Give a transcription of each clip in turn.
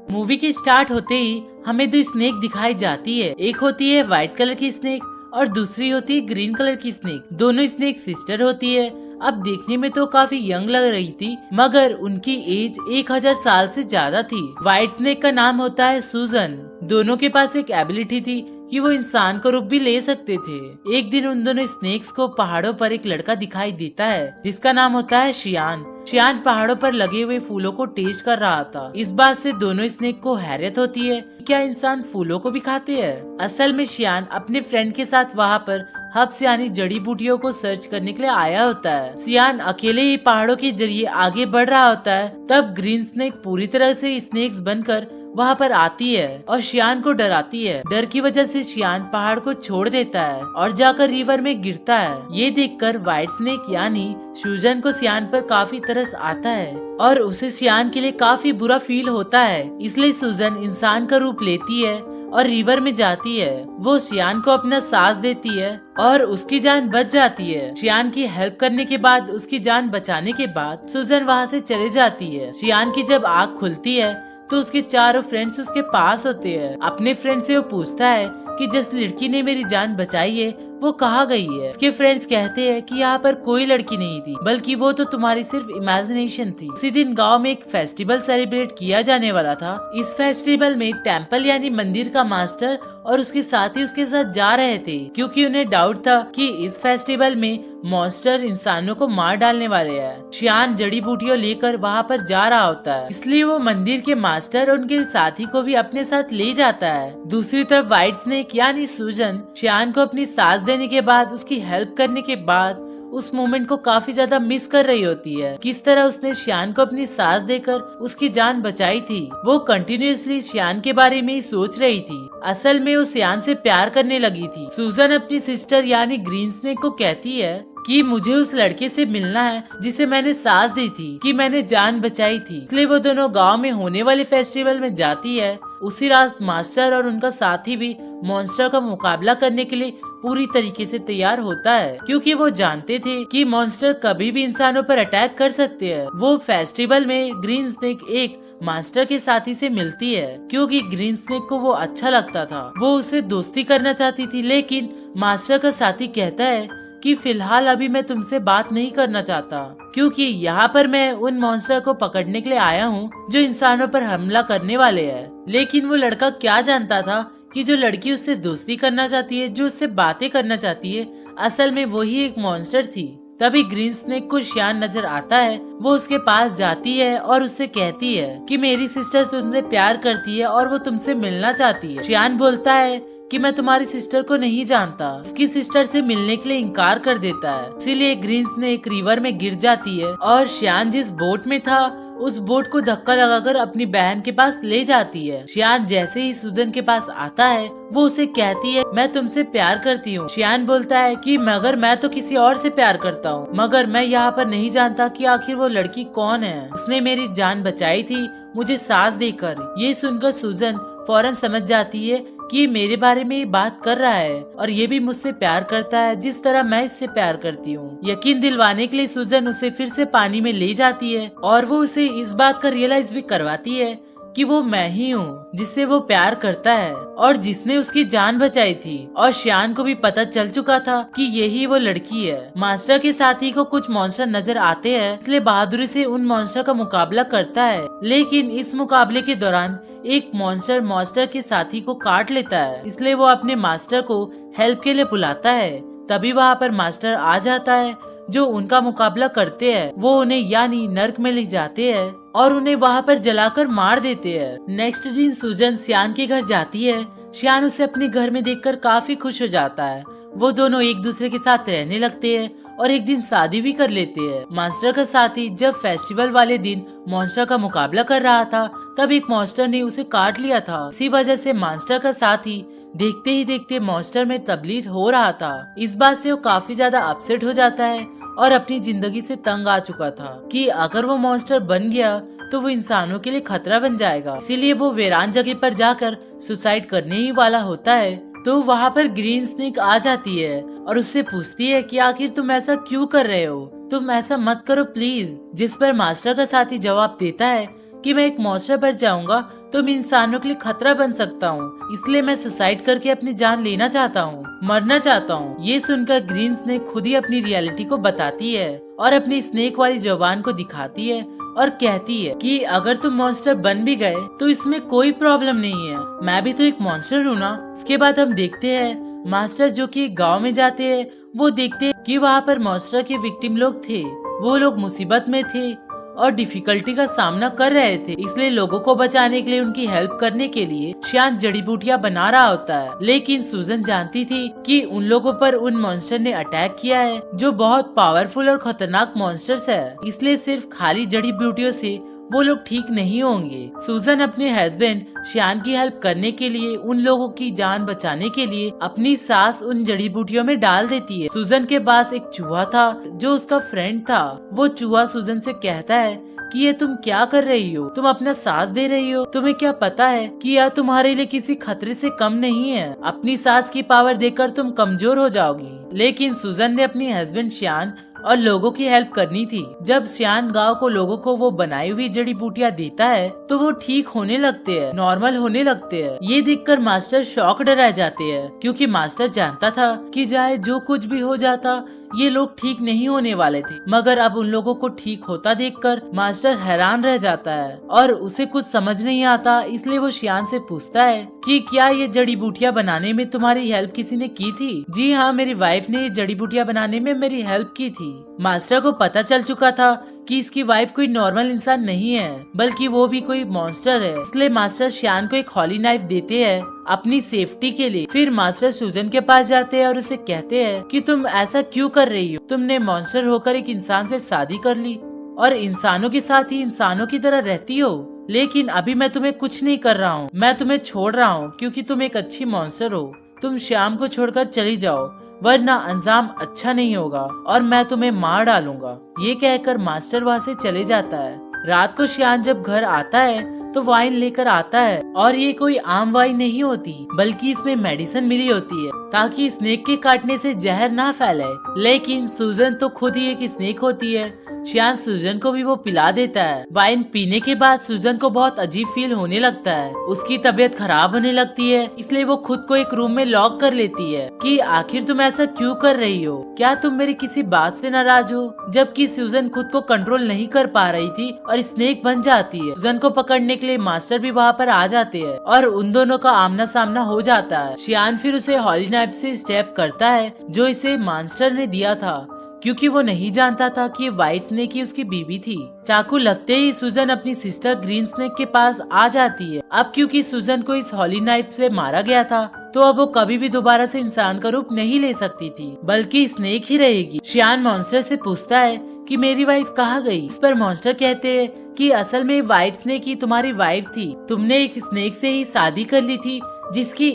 Movie के start होते ही हमें दो स्नेक दिखाई जाती है। एक होती है व्हाइट कलर की स्नेक और दूसरी होती है ग्रीन कलर की स्नेक। दोनों स्नेक सिस्टर होती है। अब देखने में तो काफी यंग लग रही थी, मगर उनकी एज 1000 साल से ज्यादा थी। व्हाइट स्नेक का नाम होता है सूजन। दोनों के पास एक एबिलिटी थी कि वो इंसान का रूप भी ले सकते थे। एक दिन उन दोनों स्नेक्स को पहाड़ों पर एक लड़का दिखाई देता है जिसका नाम होता है शियान। शियान पहाड़ों पर लगे हुए फूलों को टेस्ट कर रहा था। इस बात से दोनों स्नेक को हैरत होती है, क्या इंसान फूलों को भी खाते हैं? असल में शियान अपने फ्रेंड के साथ वहाँ पर हर्ब्स यानी जड़ी बूटियों को सर्च करने के लिए आया होता है। शियान अकेले ही पहाड़ों के जरिए आगे बढ़ रहा होता है। तब ग्रीन स्नेक पूरी तरह से स्नेक्स बनकर वहाँ पर आती है और शियान को डराती है। डर की वजह से शियान पहाड़ को छोड़ देता है और जाकर रिवर में गिरता है। ये देखकर व्हाइट स्नेक यानी सूजन को शियान पर काफी तरस आता है और उसे शियान के लिए काफी बुरा फील होता है। इसलिए सूजन इंसान का रूप लेती है और रिवर में जाती है। वो शियान को अपना सांस देती है और उसकी जान बच जाती है। शियान की हेल्प करने के बाद, उसकी जान बचाने के बाद सूजन वहाँ से चले जाती है। शियान की जब आँख खुलती है तो उसके चारों फ्रेंड्स उसके पास होते हैं। अपने फ्रेंड से वो पूछता है कि जिस लड़की ने मेरी जान बचाई है वो कहाँ गई है। उसके फ्रेंड्स कहते हैं कि यहाँ पर कोई लड़की नहीं थी, बल्कि वो तो तुम्हारी सिर्फ इमेजिनेशन थी। उसी दिन गांव में एक फेस्टिवल सेलिब्रेट किया जाने वाला था। इस फेस्टिवल में टेम्पल यानी मंदिर का मास्टर और उसके साथी उसके साथ जा रहे थे, क्योंकि उन्हें डाउट था कि इस फेस्टिवल में मॉन्स्टर इंसानों को मार डालने वाले हैं। शियान जड़ी बूटियों लेकर वहाँ पर जा रहा होता है, इसलिए वो मंदिर के मास्टर और उनके साथी को भी अपने साथ ले जाता है। दूसरी तरफ व्हाइट स्नेक यानी सूजन शियान को अपनी सांस देने के बाद, उसकी हेल्प करने के बाद उस मोमेंट को काफी ज्यादा मिस कर रही होती है। किस तरह उसने शियान को अपनी सांस देकर उसकी जान बचाई थी। वो कंटिन्यूअसली शियान के बारे में ही सोच रही थी। असल में वो शियान से प्यार करने लगी थी। सूजन अपनी सिस्टर यानी ग्रीन स्नेक को कहती है कि मुझे उस लड़के से मिलना है जिसे मैंने सांस दी थी, कि मैंने जान बचाई थी। इसलिए वो दोनों गांव में होने वाले फेस्टिवल में जाती है। उसी रात मास्टर और उनका साथी भी मॉन्स्टर का मुकाबला करने के लिए पूरी तरीके से तैयार होता है, क्योंकि वो जानते थे कि मॉन्स्टर कभी भी इंसानों पर अटैक कर सकते हैं। वो फेस्टिवल में ग्रीन स्नेक एक मास्टर के साथी से मिलती है, क्योंकि ग्रीन स्नेक को वो अच्छा लगता था। वो उससे दोस्ती करना चाहती थी, लेकिन मास्टर का साथी कहता है कि फिलहाल अभी मैं तुमसे बात नहीं करना चाहता, क्योंकि यहाँ पर मैं उन मॉन्स्टर को पकड़ने के लिए आया हूँ जो इंसानों पर हमला करने वाले हैं। लेकिन वो लड़का क्या जानता था कि जो लड़की उससे दोस्ती करना चाहती है, जो उससे बातें करना चाहती है, असल में वही एक मॉन्स्टर थी। तभी ग्रीन स्नेक को शियान नजर आता है। वो उसके पास जाती है और उससे कहती है कि मेरी सिस्टर तुमसे प्यार करती है और वो तुमसे मिलना चाहती है। शियान बोलता है कि मैं तुम्हारी सिस्टर को नहीं जानता। उसकी सिस्टर से मिलने के लिए इनकार कर देता है। इसीलिए ग्रीन स्नेक रिवर में गिर जाती है और शियान जिस बोट में था उस बोट को धक्का लगाकर अपनी बहन के पास ले जाती है। शियान जैसे ही सूजन के पास आता है वो उसे कहती है मैं तुमसे प्यार करती हूँ। शियान बोलता है कि मगर मैं तो किसी और से प्यार करता हूँ, मगर मैं यहाँ पर नहीं जानता कि आखिर वो लड़की कौन है। उसने मेरी जान बचाई थी मुझे सांस देकर। ये सुनकर सूजन फौरन समझ जाती है कि मेरे बारे में ये बात कर रहा है और ये भी मुझसे प्यार करता है जिस तरह मैं इससे प्यार करती हूँ। यकीन दिलवाने के लिए सूजन उसे फिर से पानी में ले जाती है और वो उसे इस बात का रियलाइज भी करवाती है कि वो मैं ही हूँ जिससे वो प्यार करता है और जिसने उसकी जान बचाई थी। और शियान को भी पता चल चुका था कि यही वो लड़की है। मास्टर के साथी को कुछ मॉन्स्टर नजर आते हैं, इसलिए बहादुरी से उन मॉन्स्टर का मुकाबला करता है। लेकिन इस मुकाबले के दौरान एक मॉन्स्टर मास्टर के साथी को काट लेता है, इसलिए वो अपने मास्टर को हेल्प के लिए बुलाता है। तभी वहाँ पर मास्टर आ जाता है जो उनका मुकाबला करते हैं। वो उन्हें यानी नर्क में ले जाते हैं और उन्हें वहाँ पर जलाकर मार देते हैं। नेक्स्ट दिन सूजन शियान के घर जाती है। शियान उसे अपने घर में देखकर काफी खुश हो जाता है। वो दोनों एक दूसरे के साथ रहने लगते हैं और एक दिन शादी भी कर लेते हैं। मास्टर का साथी जब फेस्टिवल वाले दिन मॉन्स्टर का मुकाबला कर रहा था तब एक मॉन्स्टर ने उसे काट लिया था। इसी वजह से मास्टर का साथी देखते ही देखते मॉन्स्टर में तब्दील हो रहा था। इस बात से वो काफी ज्यादा अपसेट हो जाता है और अपनी जिंदगी से तंग आ चुका था कि अगर वो मॉन्स्टर बन गया तो वो इंसानों के लिए खतरा बन जाएगा। इसीलिए वो वीरान जगह पर जाकर सुसाइड करने ही वाला होता है। तो वहाँ पर ग्रीन स्नेक आ जाती है और उससे पूछती है कि आखिर तुम ऐसा क्यों कर रहे हो, तुम ऐसा मत करो प्लीज। जिस पर मास्टर का साथी जवाब देता है कि मैं एक मॉन्स्टर बन जाऊंगा तो मैं इंसानों के लिए खतरा बन सकता हूँ, इसलिए मैं सुसाइड करके अपनी जान लेना चाहता हूँ, मरना चाहता हूँ। ये सुनकर ग्रीन स्नेक खुद ही अपनी रियलिटी को बताती है और अपनी स्नेक वाली जुबान को दिखाती है और कहती है कि अगर तुम मॉन्स्टर बन भी गए तो इसमें कोई प्रॉब्लम नहीं है, मैं भी तो एक मॉन्स्टर हूँ ना। इसके बाद हम देखते हैं मास्टर जो कि गांव में जाते हैं, वो देखते हैं कि वहाँ पर मॉन्स्टर के विक्टिम लोग थे, वो लोग मुसीबत में थे और डिफिकल्टी का सामना कर रहे थे, इसलिए लोगों को बचाने के लिए उनकी हेल्प करने के लिए शान जड़ी बूटियां बना रहा होता है। लेकिन सूजन जानती थी कि उन लोगों पर उन मॉन्स्टर ने अटैक किया है जो बहुत पावरफुल और खतरनाक मॉन्स्टर्स है, इसलिए सिर्फ खाली जड़ी बूटियों से वो लोग ठीक नहीं होंगे। सूजन अपने हस्बैंड श्यान की हेल्प करने के लिए, उन लोगों की जान बचाने के लिए अपनी सांस उन जड़ी बूटियों में डाल देती है। सूजन के पास एक चूहा था जो उसका फ्रेंड था। वो चूहा सूजन से कहता है कि ये तुम क्या कर रही हो, तुम अपना सांस दे रही हो, तुम्हें क्या पता है कि यह तुम्हारे लिए किसी खतरे से कम नहीं है, अपनी सांस की पावर देकर तुम कमजोर हो जाओगी। लेकिन सूजन ने अपनी हस्बैंड श्यान और लोगों की हेल्प करनी थी। जब श्यान गांव को लोगों को वो बनाई हुई जड़ी बूटियां देता है तो वो ठीक होने लगते हैं, नॉर्मल होने लगते हैं। ये देखकर मास्टर शॉक्ड रह जाते हैं, क्योंकि मास्टर जानता था कि चाहे जो कुछ भी हो जाता ये लोग ठीक नहीं होने वाले थे, मगर अब उन लोगों को ठीक होता देखकर मास्टर हैरान रह जाता है और उसे कुछ समझ नहीं आता। इसलिए वो श्यान से पूछता है कि क्या ये जड़ी बूटियां बनाने में तुम्हारी हेल्प किसी ने की थी? जी हाँ, मेरी वाइफ ने ये जड़ी बूटियां बनाने में मेरी हेल्प की थी। मास्टर को पता चल चुका था कि इसकी वाइफ कोई नॉर्मल इंसान नहीं है, बल्कि वो भी कोई मॉन्स्टर है। इसलिए मास्टर श्यान को एक हॉली नाइफ देते हैं अपनी सेफ्टी के लिए। फिर मास्टर सूजन के पास जाते हैं और उसे कहते हैं कि तुम ऐसा क्यों कर रही हो, तुमने मॉन्स्टर होकर एक इंसान से शादी कर ली और इंसानों के साथ ही इंसानों की तरह रहती हो, लेकिन अभी मैं तुम्हें कुछ नहीं कर रहा हूँ, मैं तुम्हें छोड़ रहा हूँ क्योंकि तुम एक अच्छी मॉन्स्टर हो। तुम श्याम को छोड़कर चली जाओ वरना अंजाम अच्छा नहीं होगा और मैं तुम्हें मार डालूंगा। ये कहकर मास्टर वहाँ से चले जाता है। रात को श्यान जब घर आता है तो वाइन लेकर आता है और ये कोई आम वाइन नहीं होती, बल्कि इसमें मेडिसिन मिली होती है ताकि स्नेक के काटने से जहर ना फैले। लेकिन सूजन तो खुद ही एक स्नेक होती है। श्यान सूजन को भी वो पिला देता है। वाइन पीने के बाद सूजन को बहुत अजीब फील होने लगता है, उसकी तबीयत खराब होने लगती है, इसलिए वो खुद को एक रूम में लॉक कर लेती है कि आखिर तुम ऐसा क्यों कर रही हो, क्या तुम मेरी किसी बात से नाराज हो? जबकि सूजन खुद को कंट्रोल नहीं कर पा रही थी और स्नेक बन जाती है। सूजन को पकड़ने के लिए मास्टर भी वहाँ पर आ जाते हैं और उन दोनों का आमना सामना हो जाता है। श्यान फिर उसे हॉली नाइफ से स्टेप करता है जो इसे मास्टर ने दिया था, क्योंकि वो नहीं जानता था कि व्हाइट स्नेक ही उसकी बीवी थी। चाकू लगते ही सूजन अपनी सिस्टर ग्रीन स्नेक के पास आ जाती है। अब क्योंकि सूजन को इस हॉली नाइफ से मारा गया था तो अब वो कभी भी दोबारा से इंसान का रूप नहीं ले सकती थी, बल्कि स्नेक ही रहेगी। श्यान मॉन्स्टर से पूछता है कि मेरी वाइफ कहाँ गई? इस पर मॉन्स्टर कहते हैं कि असल में व्हाइट स्नेक ही तुम्हारी वाइफ थी, तुमने एक स्नेक से ही शादी कर ली थी जिसकी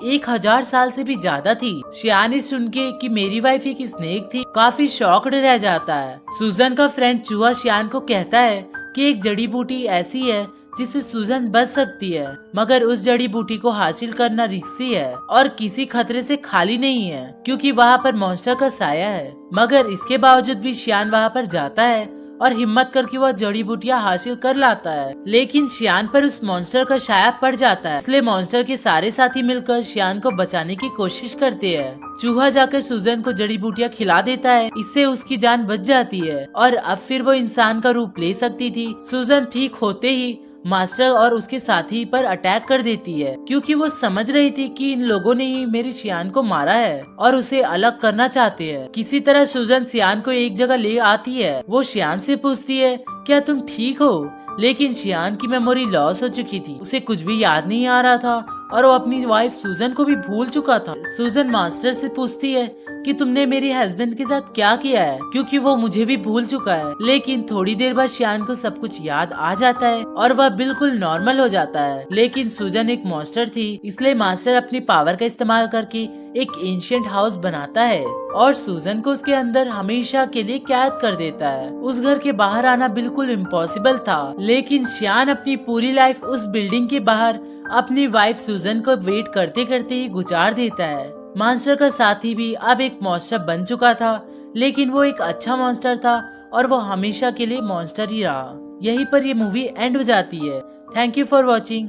1000 साल से भी ज्यादा थी। श्यान सुन के कि मेरी वाइफ एक स्नेक थी काफी शॉक्ड रह जाता है। सूजन का फ्रेंड चूहा श्यान को कहता है कि एक जड़ी बूटी ऐसी है जिससे सूजन बच सकती है, मगर उस जड़ी बूटी को हासिल करना रिस्की है और किसी खतरे से खाली नहीं है, क्योंकि वहाँ पर मॉन्स्टर का साया है। मगर इसके बावजूद भी श्यान वहाँ पर जाता है और हिम्मत करके वह जड़ी बूटियां हासिल कर लाता है। लेकिन श्यान पर उस मॉन्स्टर का साया पड़ जाता है, इसलिए मॉन्स्टर के सारे साथी मिलकर श्यान को बचाने की कोशिश करते हैं। चूहा जाकर सूजन को जड़ी बूटियां खिला देता है, इससे उसकी जान बच जाती है और अब फिर वो इंसान का रूप ले सकती थी। सूजन ठीक होते ही मास्टर और उसके साथी पर अटैक कर देती है, क्योंकि वो समझ रही थी कि इन लोगों ने ही मेरी श्यान को मारा है और उसे अलग करना चाहते हैं। किसी तरह सूजन श्यान को एक जगह ले आती है। वो श्यान से पूछती है क्या तुम ठीक हो? लेकिन श्यान की मेमोरी लॉस हो चुकी थी, उसे कुछ भी याद नहीं आ रहा था और वो अपनी वाइफ सूजन को भी भूल चुका था। सूजन मास्टर से पूछती है कि तुमने मेरे हस्बैंड के साथ क्या किया है, क्योंकि वो मुझे भी भूल चुका है। लेकिन थोड़ी देर बाद श्यान को सब कुछ याद आ जाता है और वह बिल्कुल नॉर्मल हो जाता है। लेकिन सूजन एक मॉन्स्टर थी, इसलिए मास्टर अपनी पावर का इस्तेमाल करके एक एंशिएंट हाउस बनाता है और सूजन को उसके अंदर हमेशा के लिए कैद कर देता है। उस घर के बाहर आना बिल्कुल इम्पॉसिबल था, लेकिन श्यान अपनी पूरी लाइफ उस बिल्डिंग के बाहर अपनी वाइफ सूजन को वेट करते करते ही गुजार देता है। मॉन्स्टर का साथी भी अब एक मॉन्स्टर बन चुका था, लेकिन वो एक अच्छा मॉन्स्टर था और वो हमेशा के लिए मॉन्स्टर ही रहा। यहीं पर ये मूवी एंड हो जाती है। Thank you for watching.